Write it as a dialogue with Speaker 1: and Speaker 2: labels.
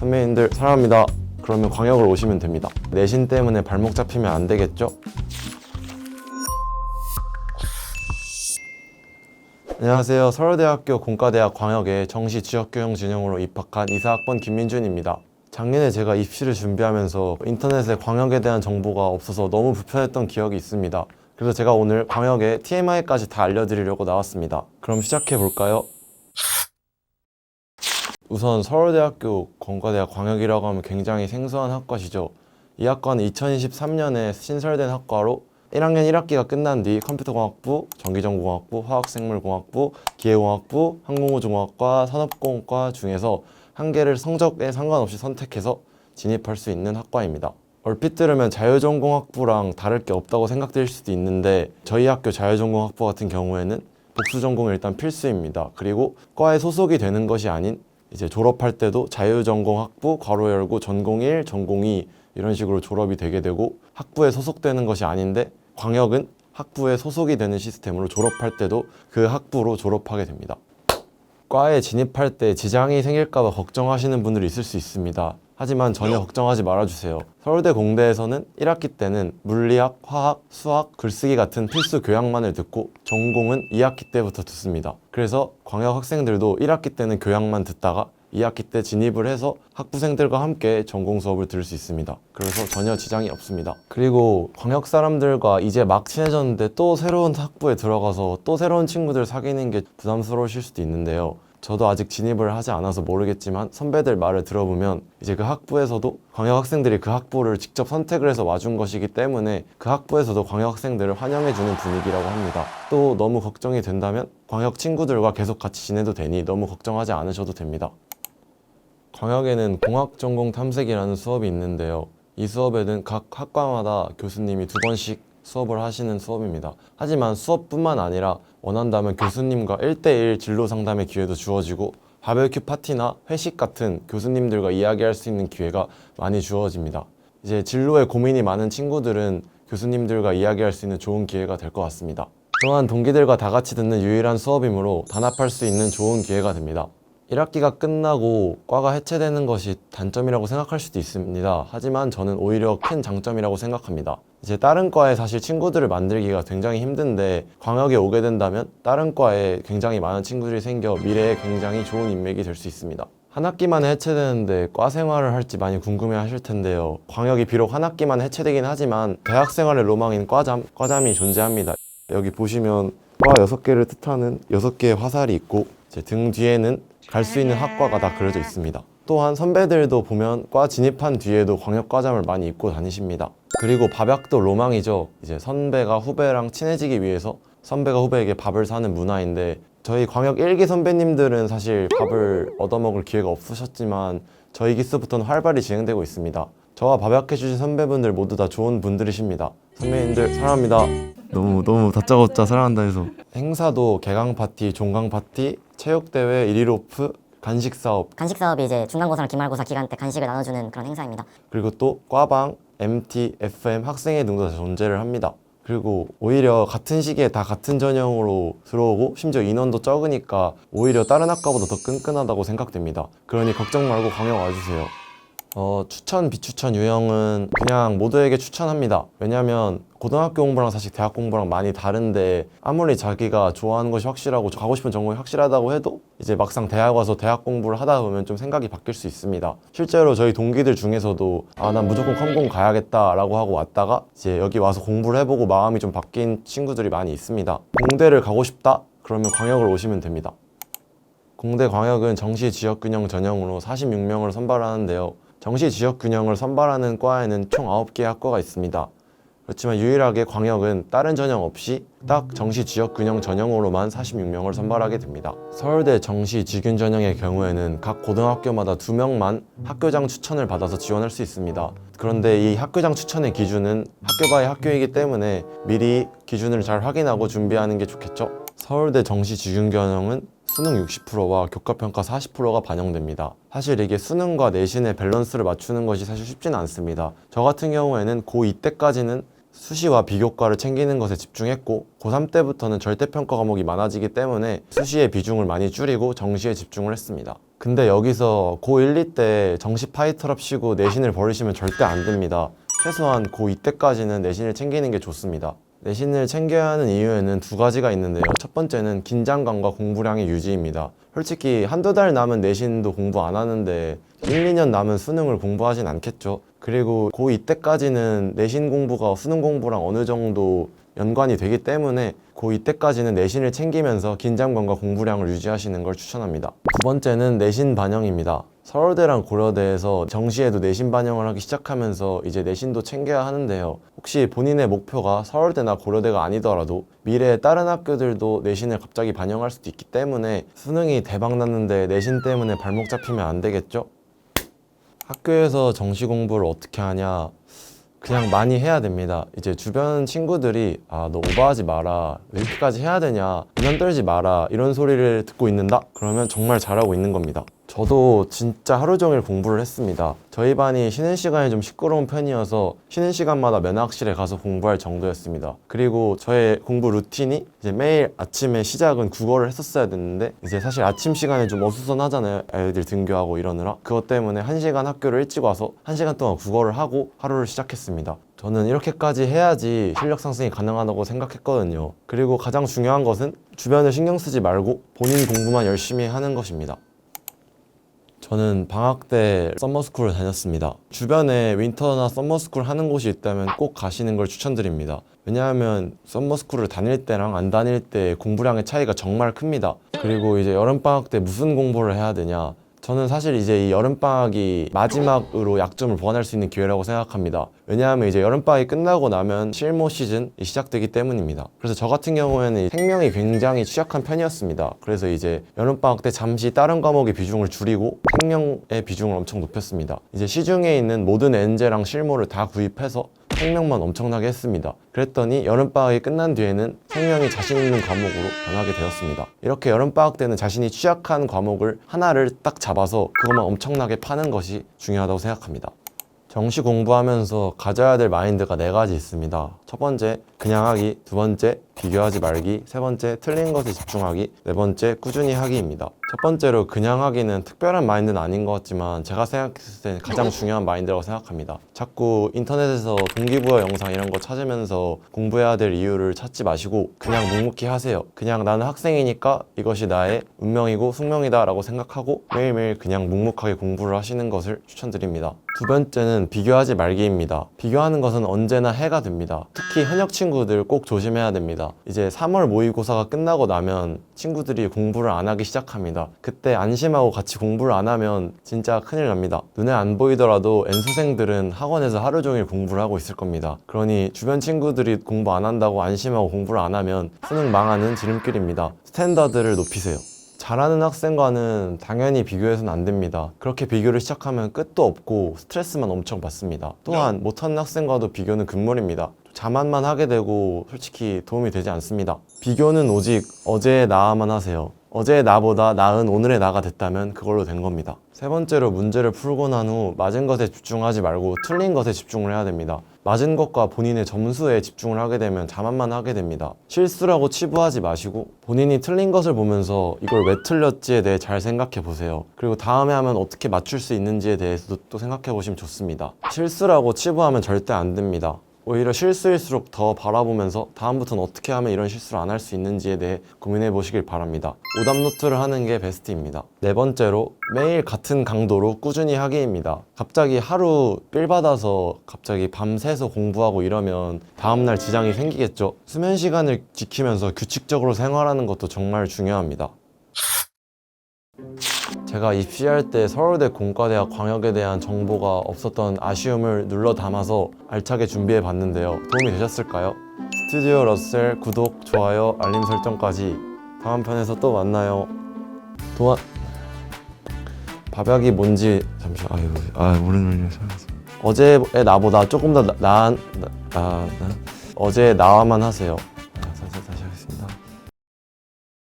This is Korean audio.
Speaker 1: 선배님들 사랑합니다. 그러면 광역을 오시면 됩니다. 내신 때문에 발목 잡히면 안 되겠죠? 안녕하세요. 서울대학교 공과대학 광역의 정시 지역교양 진영으로 입학한 이사학번 김민준입니다. 작년에 제가 입시를 준비하면서 인터넷에 광역에 대한 정보가 없어서 너무 불편했던 기억이 있습니다. 그래서 제가 오늘 광역의 TMI까지 다 알려드리려고 나왔습니다. 그럼 시작해 볼까요? 우선 서울대학교 공과대학 광역이라고 하면 굉장히 생소한 학과시죠. 이 학과는 2023년에 신설된 학과로 1학년 1학기가 끝난 뒤 컴퓨터공학부, 전기전공학부, 화학생물공학부, 기계공학부, 항공우주공학과, 산업공학과 중에서 한 개를 성적에 상관없이 선택해서 진입할 수 있는 학과입니다. 얼핏 들으면 자율전공학부랑 다를 게 없다고 생각될 수도 있는데 저희 학교 자율전공학부 같은 경우에는 복수전공이 일단 필수입니다. 그리고 과에 소속이 되는 것이 아닌 이제 졸업할 때도 자율전공학부, 괄호 열고 전공 1, 전공 2 이런 식으로 졸업이 되게 되고 학부에 소속되는 것이 아닌데 광역은 학부에 소속이 되는 시스템으로 졸업할 때도 그 학부로 졸업하게 됩니다. 과에 진입할 때 지장이 생길까 봐 걱정하시는 분들이 있을 수 있습니다. 하지만 전혀 걱정하지 말아주세요. 서울대 공대에서는 1학기 때는 물리학, 화학, 수학, 글쓰기 같은 필수 교양만을 듣고 전공은 2학기 때부터 듣습니다. 그래서 광역 학생들도 1학기 때는 교양만 듣다가 2학기 때 진입을 해서 학부생들과 함께 전공 수업을 들을 수 있습니다. 그래서 전혀 지장이 없습니다. 그리고 광역 사람들과 이제 막 친해졌는데 또 새로운 학부에 들어가서 또 새로운 친구들 사귀는 게 부담스러우실 수도 있는데요. 저도 아직 진입을 하지 않아서 모르겠지만 선배들 말을 들어보면 이제 그 학부에서도 광역 학생들이 그 학부를 직접 선택을 해서 와준 것이기 때문에 그 학부에서도 광역 학생들을 환영해주는 분위기라고 합니다. 또 너무 걱정이 된다면 광역 친구들과 계속 같이 지내도 되니 너무 걱정하지 않으셔도 됩니다. 광역에는 공학전공 탐색이라는 수업이 있는데요. 이 수업에는 각 학과마다 교수님이 2번씩 수업을 하시는 수업입니다. 하지만 수업뿐만 아니라 원한다면 교수님과 1대1 진로 상담의 기회도 주어지고 바베큐 파티나 회식 같은 교수님들과 이야기할 수 있는 기회가 많이 주어집니다. 이제 진로에 고민이 많은 친구들은 교수님들과 이야기할 수 있는 좋은 기회가 될 것 같습니다. 또한 동기들과 다 같이 듣는 유일한 수업이므로 단합할 수 있는 좋은 기회가 됩니다. 1학기가 끝나고 과가 해체되는 것이 단점이라고 생각할 수도 있습니다. 하지만 저는 오히려 큰 장점이라고 생각합니다. 이제 다른 과에 사실 친구들을 만들기가 굉장히 힘든데 광역에 오게 된다면 다른 과에 굉장히 많은 친구들이 생겨 미래에 굉장히 좋은 인맥이 될 수 있습니다. 한 학기만에 해체되는데 과 생활을 할지 많이 궁금해 하실 텐데요. 광역이 비록 한 학기만에 해체되긴 하지만 대학 생활의 로망인 과잠이 존재합니다. 여기 보시면 과 6개를 뜻하는 6개의 화살이 있고 제 등 뒤에는 갈 수 있는 학과가 다 그려져 있습니다. 또한 선배들도 보면 과 진입한 뒤에도 광역과잠을 많이 입고 다니십니다. 그리고 밥약도 로망이죠. 이제 선배가 후배랑 친해지기 위해서 선배가 후배에게 밥을 사는 문화인데 저희 광역 1기 선배님들은 사실 밥을 얻어먹을 기회가 없으셨지만 저희 기수부터는 활발히 진행되고 있습니다. 저와 밥약해주신 선배분들 모두 다 좋은 분들이십니다. 선배님들 사랑합니다. 너무 다짜고짜 사랑한다 해서 행사도 개강 파티, 종강 파티, 체육대회, 일일오프, 간식 사업이
Speaker 2: 이제 중간고사랑 기말고사 기간 때 간식을 나눠주는 그런 행사입니다.
Speaker 1: 그리고 또 과방, MT, FM, 학생회 등도 다 존재를 합니다. 그리고 오히려 같은 시기에 다 같은 전형으로 들어오고 심지어 인원도 적으니까 오히려 다른 학과보다 더 끈끈하다고 생각됩니다. 그러니 걱정 말고 광역 와주세요. 추천, 비추천 유형은 그냥 모두에게 추천합니다. 왜냐면 고등학교 공부랑 사실 대학 공부랑 많이 다른데 아무리 자기가 좋아하는 것이 확실하고 가고 싶은 전공이 확실하다고 해도 이제 막상 대학 와서 대학 공부를 하다 보면 좀 생각이 바뀔 수 있습니다. 실제로 저희 동기들 중에서도 난 무조건 컴공 가야겠다 라고 하고 왔다가 이제 여기 와서 공부를 해보고 마음이 좀 바뀐 친구들이 많이 있습니다. 공대를 가고 싶다? 그러면 광역을 오시면 됩니다. 공대 광역은 정시 지역균형 전형으로 46명을 선발하는데요. 정시 지역균형을 선발하는 과에는 총 9개의 학과가 있습니다. 그렇지만 유일하게 광역은 다른 전형 없이 딱 정시 지역균형 전형으로만 46명을 선발하게 됩니다. 서울대 정시 지균 전형의 경우에는 각 고등학교마다 2명만 학교장 추천을 받아서 지원할 수 있습니다. 그런데 이 학교장 추천의 기준은 학교 바이 학교이기 때문에 미리 기준을 잘 확인하고 준비하는 게 좋겠죠? 서울대 정시 지균 전형은 수능 60%와 교과평가 40%가 반영됩니다. 사실 이게 수능과 내신의 밸런스를 맞추는 것이 사실 쉽지는 않습니다. 저 같은 경우에는 고2 때까지는 수시와 비교과를 챙기는 것에 집중했고 고3 때부터는 절대평가 과목이 많아지기 때문에 수시의 비중을 많이 줄이고 정시에 집중을 했습니다. 근데 여기서 고1, 2 때 정시 파이터랍시고 내신을 버리시면 절대 안 됩니다. 최소한 고2 때까지는 내신을 챙기는 게 좋습니다. 내신을 챙겨야 하는 이유에는 두 가지가 있는데요. 첫 번째는 긴장감과 공부량의 유지입니다. 솔직히 한두 달 남은 내신도 공부 안 하는데 1, 2년 남은 수능을 공부하진 않겠죠. 그리고 고2 때까지는 내신 공부가 수능 공부랑 어느 정도 연관이 되기 때문에 고2 때까지는 내신을 챙기면서 긴장감과 공부량을 유지하시는 걸 추천합니다. 두 번째는 내신 반영입니다. 서울대랑 고려대에서 정시에도 내신 반영을 하기 시작하면서 이제 내신도 챙겨야 하는데요. 혹시 본인의 목표가 서울대나 고려대가 아니더라도 미래에 다른 학교들도 내신을 갑자기 반영할 수도 있기 때문에 수능이 대박 났는데 내신 때문에 발목 잡히면 안 되겠죠? 학교에서 정시 공부를 어떻게 하냐? 그냥 많이 해야 됩니다. 이제 주변 친구들이 너 오버하지 마라, 왜 이렇게까지 해야 되냐, 그냥 떨지 마라 이런 소리를 듣고 있는다? 그러면 정말 잘하고 있는 겁니다. 저도 진짜 하루 종일 공부를 했습니다. 저희 반이 쉬는 시간이 좀 시끄러운 편이어서 쉬는 시간마다 면학실에 가서 공부할 정도였습니다. 그리고 저의 공부 루틴이 이제 매일 아침에 시작은 국어를 했었어야 됐는데 이제 사실 아침 시간에 좀 어수선하잖아요. 애들 등교하고 이러느라. 그것 때문에 1시간 학교를 일찍 와서 1시간 동안 국어를 하고 하루를 시작했습니다. 저는 이렇게까지 해야지 실력 상승이 가능하다고 생각했거든요. 그리고 가장 중요한 것은 주변을 신경 쓰지 말고 본인 공부만 열심히 하는 것입니다. 저는 방학 때 썸머스쿨을 다녔습니다. 주변에 윈터나 썸머스쿨 하는 곳이 있다면 꼭 가시는 걸 추천드립니다. 왜냐하면 썸머스쿨을 다닐 때랑 안 다닐 때 공부량의 차이가 정말 큽니다. 그리고 이제 여름방학 때 무슨 공부를 해야 되냐? 저는 사실 이제 이 여름방학이 마지막으로 약점을 보완할 수 있는 기회라고 생각합니다. 왜냐하면 이제 여름방학이 끝나고 나면 실무 시즌이 시작되기 때문입니다. 그래서 저 같은 경우에는 생명이 굉장히 취약한 편이었습니다. 그래서 이제 여름방학 때 잠시 다른 과목의 비중을 줄이고 생명의 비중을 엄청 높였습니다. 이제 시중에 있는 모든 엔제랑 실무를 다 구입해서 생명만 엄청나게 했습니다. 그랬더니 여름방학이 끝난 뒤에는 생명이 자신 있는 과목으로 변하게 되었습니다. 이렇게 여름방학 때는 자신이 취약한 과목을 하나를 딱 잡아서 그것만 엄청나게 파는 것이 중요하다고 생각합니다. 정시 공부하면서 가져야 될 마인드가 4가지 있습니다. 첫 번째, 그냥 하기. 두 번째, 비교하지 말기. 세 번째, 틀린 것에 집중하기. 네 번째, 꾸준히 하기입니다. 첫 번째로 그냥 하기는 특별한 마인드는 아닌 것 같지만 제가 생각했을 때 가장 중요한 마인드라고 생각합니다. 자꾸 인터넷에서 동기부여 영상 이런 거 찾으면서 공부해야 될 이유를 찾지 마시고 그냥 묵묵히 하세요. 그냥 나는 학생이니까 이것이 나의 운명이고 숙명이다 라고 생각하고 매일매일 그냥 묵묵하게 공부를 하시는 것을 추천드립니다. 두 번째는 비교하지 말기입니다. 비교하는 것은 언제나 해가 됩니다. 특히 현역 친구들 꼭 조심해야 됩니다. 이제 3월 모의고사가 끝나고 나면 친구들이 공부를 안 하기 시작합니다. 그때 안심하고 같이 공부를 안 하면 진짜 큰일 납니다. 눈에 안 보이더라도 N수생들은 학원에서 하루 종일 공부를 하고 있을 겁니다. 그러니 주변 친구들이 공부 안 한다고 안심하고 공부를 안 하면 수능 망하는 지름길입니다. 스탠더드를 높이세요. 잘하는 학생과는 당연히 비교해서는 안 됩니다. 그렇게 비교를 시작하면 끝도 없고 스트레스만 엄청 받습니다. 또한 못하는 학생과도 비교는 금물입니다. 자만만 하게 되고 솔직히 도움이 되지 않습니다. 비교는 오직 어제의 나만 하세요. 어제의 나보다 나은 오늘의 나가 됐다면 그걸로 된 겁니다. 세 번째로 문제를 풀고 난 후 맞은 것에 집중하지 말고 틀린 것에 집중을 해야 됩니다. 맞은 것과 본인의 점수에 집중을 하게 되면 자만만 하게 됩니다. 실수라고 치부하지 마시고 본인이 틀린 것을 보면서 이걸 왜 틀렸지에 대해 잘 생각해 보세요. 그리고 다음에 하면 어떻게 맞출 수 있는지에 대해서도 또 생각해 보시면 좋습니다. 실수라고 치부하면 절대 안 됩니다. 오히려 실수일수록 더 바라보면서 다음부터는 어떻게 하면 이런 실수를 안 할 수 있는지에 대해 고민해 보시길 바랍니다. 오답 노트를 하는 게 베스트입니다. 네 번째로 매일 같은 강도로 꾸준히 하기입니다. 갑자기 하루 삘 받아서 갑자기 밤새서 공부하고 이러면 다음날 지장이 생기겠죠. 수면 시간을 지키면서 규칙적으로 생활하는 것도 정말 중요합니다. 제가 입시할 때 서울대 공과대학 광역에 대한 정보가 없었던 아쉬움을 눌러 담아서 알차게 준비해 봤는데요. 도움이 되셨을까요? 스튜디오 러셀 구독, 좋아요, 알림 설정까지. 다음 편에서 또 만나요. 밥약이 뭔지 잠시 모르는 어제의 나보다 조금 더 나은 어제의 나와만 하세요.